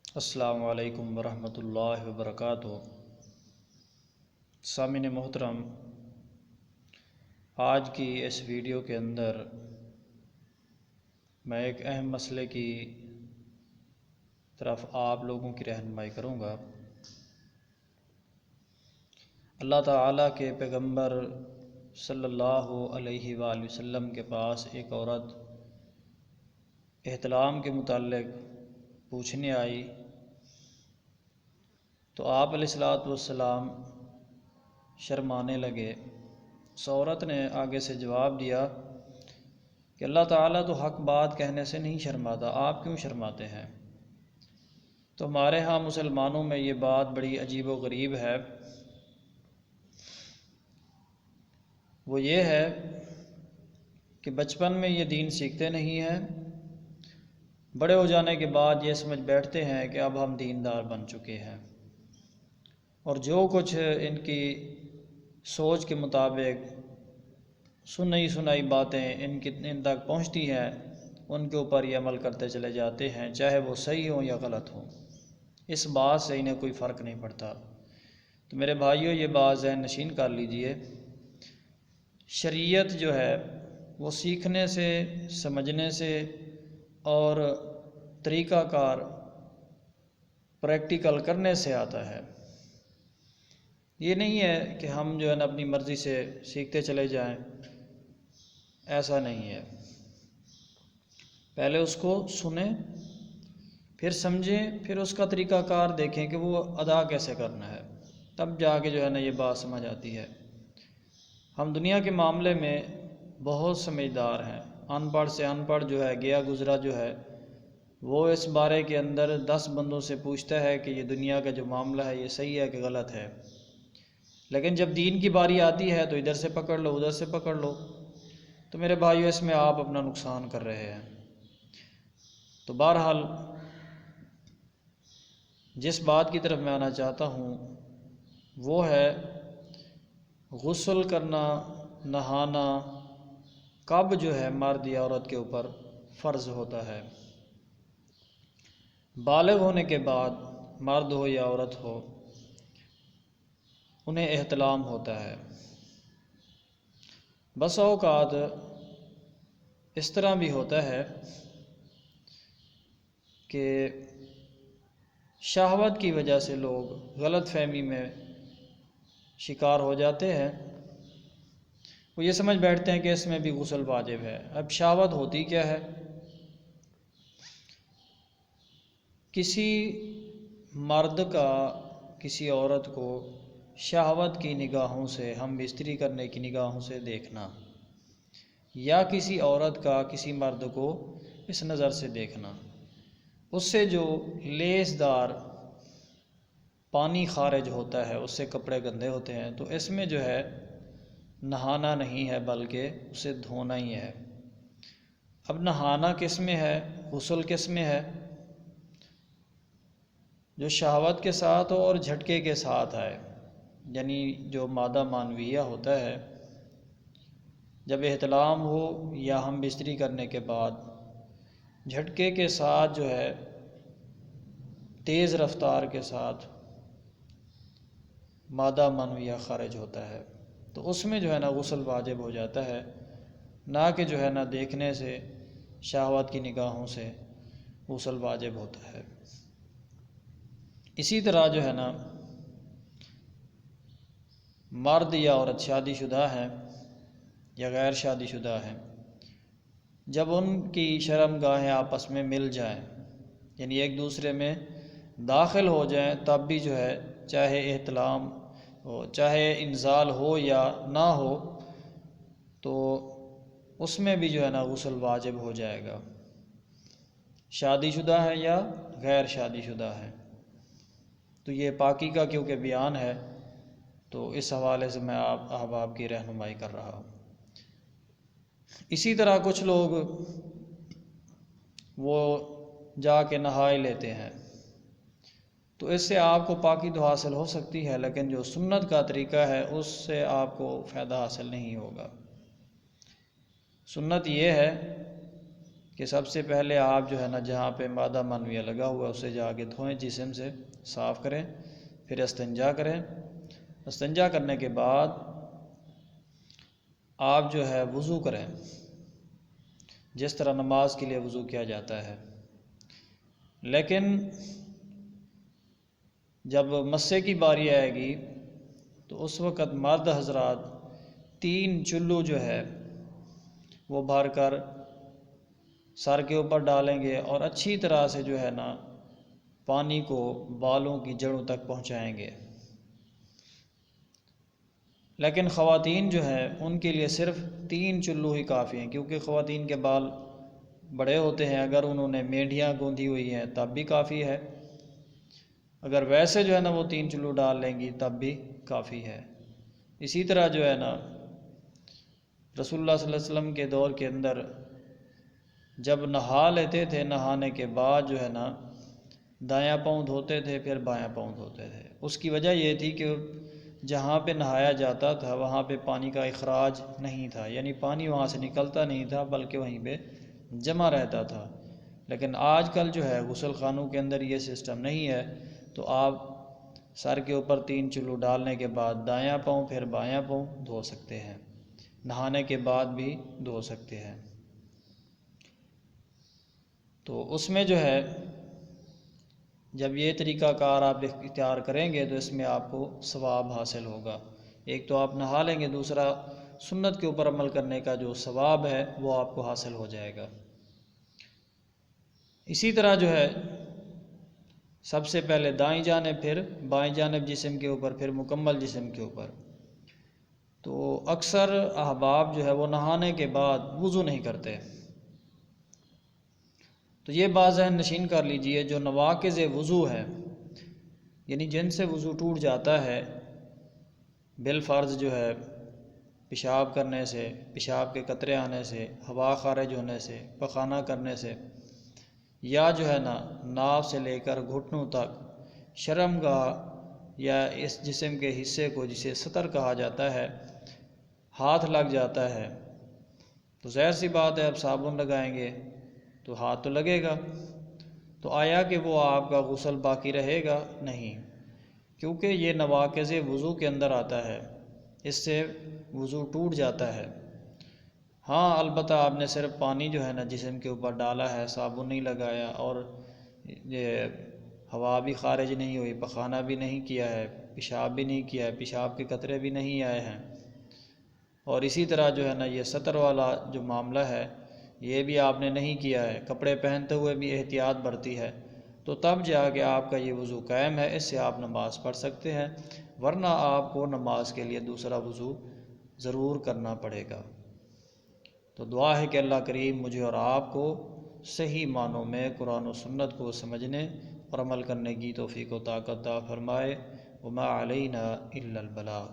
السلام علیکم ورحمۃ اللہ وبرکاتہ۔ سامعین محترم، آج کی اس ویڈیو کے اندر میں ایک اہم مسئلے کی طرف آپ لوگوں کی رہنمائی کروں گا۔ اللہ تعالیٰ کے پیغمبر صلی اللہ علیہ وآلہ وسلم کے پاس ایک عورت احتلام کے متعلق پوچھنے آئی تو آپ علیہ الصلوۃ والسلام شرمانے لگے۔ اس عورت نے آگے سے جواب دیا کہ اللہ تعالیٰ تو حق بات کہنے سے نہیں شرماتا، آپ کیوں شرماتے ہیں؟ تو ہمارے ہاں مسلمانوں میں یہ بات بڑی عجیب و غریب ہے۔ وہ یہ ہے کہ بچپن میں یہ دین سیکھتے نہیں ہیں، بڑے ہو جانے کے بعد یہ سمجھ بیٹھتے ہیں کہ اب ہم دیندار بن چکے ہیں، اور جو کچھ ان کی سوچ کے مطابق سنئی سنائی باتیں ان تک پہنچتی ہیں، ان کے اوپر یہ عمل کرتے چلے جاتے ہیں، چاہے وہ صحیح ہوں یا غلط ہوں۔ اس بات سے انہیں کوئی فرق نہیں پڑتا۔ تو میرے بھائیوں، یہ بات ذہن نشین کر لیجئے، شریعت جو ہے وہ سیکھنے سے، سمجھنے سے اور طریقہ کار پریکٹیکل کرنے سے آتا ہے۔ یہ نہیں ہے کہ ہم جو ہے نا اپنی مرضی سے سیکھتے چلے جائیں، ایسا نہیں ہے۔ پہلے اس کو سنیں، پھر سمجھیں، پھر اس کا طریقہ کار دیکھیں کہ وہ ادا کیسے کرنا ہے، تب جا کے جو ہے نا یہ بات سمجھ آتی ہے۔ ہم دنیا کے معاملے میں بہت سمجھدار ہیں، ان پڑھ سے ان پڑھ جو ہے، گیا گزرا جو ہے، وہ اس بارے کے اندر 10 بندوں سے پوچھتا ہے کہ یہ دنیا کا جو معاملہ ہے یہ صحیح ہے کہ غلط ہے، لیکن جب دین کی باری آتی ہے تو ادھر سے پکڑ لو، ادھر سے پکڑ لو۔ تو میرے بھائیو، اس میں آپ اپنا نقصان کر رہے ہیں۔ تو بہرحال جس بات کی طرف میں آنا چاہتا ہوں وہ ہے غسل کرنا، نہانا کب جو ہے مرد یا عورت کے اوپر فرض ہوتا ہے۔ بالغ ہونے کے بعد مرد ہو یا عورت ہو، انہیں احتلام ہوتا ہے۔ بس اوقات اس طرح بھی ہوتا ہے کہ شہوت کی وجہ سے لوگ غلط فہمی میں شکار ہو جاتے ہیں، وہ یہ سمجھ بیٹھتے ہیں کہ اس میں بھی غسل واجب ہے۔ اب شہوت ہوتی کیا ہے؟ کسی مرد کا کسی عورت کو شہوت کی نگاہوں سے، ہم بستری کرنے کی نگاہوں سے دیکھنا، یا کسی عورت کا کسی مرد کو اس نظر سے دیکھنا، اس سے جو لیسدار پانی خارج ہوتا ہے، اس سے کپڑے گندے ہوتے ہیں، تو اس میں جو ہے نہانا نہیں ہے بلکہ اسے دھونا ہی ہے۔ اب نہانا کس میں ہے، غسل کس میں ہے؟ جو شہوت کے ساتھ ہو اور جھٹکے کے ساتھ آئے، یعنی جو مادہ معنویہ ہوتا ہے، جب احتلام ہو یا ہم بستری کرنے کے بعد جھٹکے کے ساتھ جو ہے تیز رفتار کے ساتھ مادہ معنویہ خارج ہوتا ہے، تو اس میں جو ہے نا غسل واجب ہو جاتا ہے، نہ کہ جو ہے نا دیکھنے سے، شہوت کی نگاہوں سے غسل واجب ہوتا ہے۔ اسی طرح جو ہے نا مرد یا عورت شادی شدہ ہیں یا غیر شادی شدہ ہیں، جب ان کی شرم گاہیں آپس میں مل جائیں، یعنی ایک دوسرے میں داخل ہو جائیں، تب بھی جو ہے چاہے احتلام ہو، چاہے انزال ہو یا نہ ہو، تو اس میں بھی جو ہے نا غسل واجب ہو جائے گا، شادی شدہ ہے یا غیر شادی شدہ ہے۔ تو یہ پاکی کا کیونکہ بیان ہے، تو اس حوالے سے میں آپ احباب کی رہنمائی کر رہا ہوں۔ اسی طرح کچھ لوگ وہ جا کے نہا ہی لیتے ہیں، تو اس سے آپ کو پاکی تو حاصل ہو سکتی ہے، لیکن جو سنت کا طریقہ ہے اس سے آپ کو فائدہ حاصل نہیں ہوگا۔ سنت یہ ہے کہ سب سے پہلے آپ جو ہے نا جہاں پہ مادہ منویہ لگا ہوا ہے اسے جا کے دھوئیں، جسم سے صاف کریں، پھر استنجا کریں۔ استنجا کرنے کے بعد آپ جو ہے وضو کریں، جس طرح نماز کے لیے وضو کیا جاتا ہے۔ لیکن جب مسے کی باری آئے گی تو اس وقت مرد حضرات 3 چلو جو ہے وہ بھر کر سر کے اوپر ڈالیں گے اور اچھی طرح سے جو ہے نا پانی کو بالوں کی جڑوں تک پہنچائیں گے۔ لیکن خواتین جو ہیں ان کے لیے صرف 3 چلو ہی کافی ہیں، کیونکہ خواتین کے بال بڑے ہوتے ہیں۔ اگر انہوں نے مینڈیاں گوندھی ہوئی ہیں تب بھی کافی ہے، اگر ویسے جو ہے نا وہ 3 چلو ڈال لیں گی تب بھی کافی ہے۔ اسی طرح جو ہے نا رسول اللہ صلی اللہ علیہ وسلم کے دور کے اندر جب نہا لیتے تھے، نہانے کے بعد جو ہے نا دایاں پاؤں دھوتے تھے، پھر بایاں پاؤں دھوتے تھے۔ اس کی وجہ یہ تھی کہ جہاں پہ نہایا جاتا تھا وہاں پہ پانی کا اخراج نہیں تھا، یعنی پانی وہاں سے نکلتا نہیں تھا بلکہ وہیں پہ جمع رہتا تھا۔ لیکن آج کل جو ہے غسل خانوں کے اندر یہ سسٹم نہیں ہے، تو آپ سر کے اوپر 3 چلو ڈالنے کے بعد دایاں پاؤں پھر بایاں پاؤں دھو سکتے ہیں، نہانے کے بعد بھی دھو سکتے ہیں۔ تو اس میں جو ہے جب یہ طریقہ کار آپ اختیار کریں گے تو اس میں آپ کو ثواب حاصل ہوگا۔ ایک تو آپ نہا لیں گے، دوسرا سنت کے اوپر عمل کرنے کا جو ثواب ہے وہ آپ کو حاصل ہو جائے گا۔ اسی طرح جو ہے سب سے پہلے دائیں جانب، پھر بائیں جانب جسم کے اوپر، پھر مکمل جسم کے اوپر۔ تو اکثر احباب جو ہے وہ نہانے کے بعد وضو نہیں کرتے، تو یہ بات ذہن نشین کر لیجئے جو نواقض وضو ہے، یعنی جن سے وضو ٹوٹ جاتا ہے بالفرض، جو ہے پیشاب کرنے سے، پیشاب کے قطرے آنے سے، ہوا خارج ہونے سے، پخانہ کرنے سے، یا جو ہے نا ناف سے لے کر گھٹنوں تک شرمگاہ یا اس جسم کے حصے کو جسے سطر کہا جاتا ہے ہاتھ لگ جاتا ہے، تو ظاہر سی بات ہے اب صابن لگائیں گے تو ہاتھ تو لگے گا، تو آیا کہ وہ آپ کا غسل باقی رہے گا؟ نہیں، کیونکہ یہ نواقض وضو کے اندر آتا ہے، اس سے وضو ٹوٹ جاتا ہے۔ ہاں البتہ آپ نے صرف پانی جو ہے نا جسم کے اوپر ڈالا ہے، صابن نہیں لگایا اور یہ ہوا بھی خارج نہیں ہوئی، پخانہ بھی نہیں کیا ہے، پیشاب بھی نہیں کیا ہے، پیشاب کے قطرے بھی نہیں آئے ہیں، اور اسی طرح جو ہے نا یہ سطر والا جو معاملہ ہے یہ بھی آپ نے نہیں کیا ہے، کپڑے پہنتے ہوئے بھی احتیاط برتی ہے، تو تب جا کے آپ کا یہ وضو قائم ہے، اس سے آپ نماز پڑھ سکتے ہیں، ورنہ آپ کو نماز کے لیے دوسرا وضو ضرور کرنا پڑے گا۔ تو دعا ہے کہ اللہ کریم مجھے اور آپ کو صحیح معنوں میں قرآن و سنت کو سمجھنے اور عمل کرنے کی توفیق و طاقت عطا فرمائے۔ وما علینا الا البلاغ۔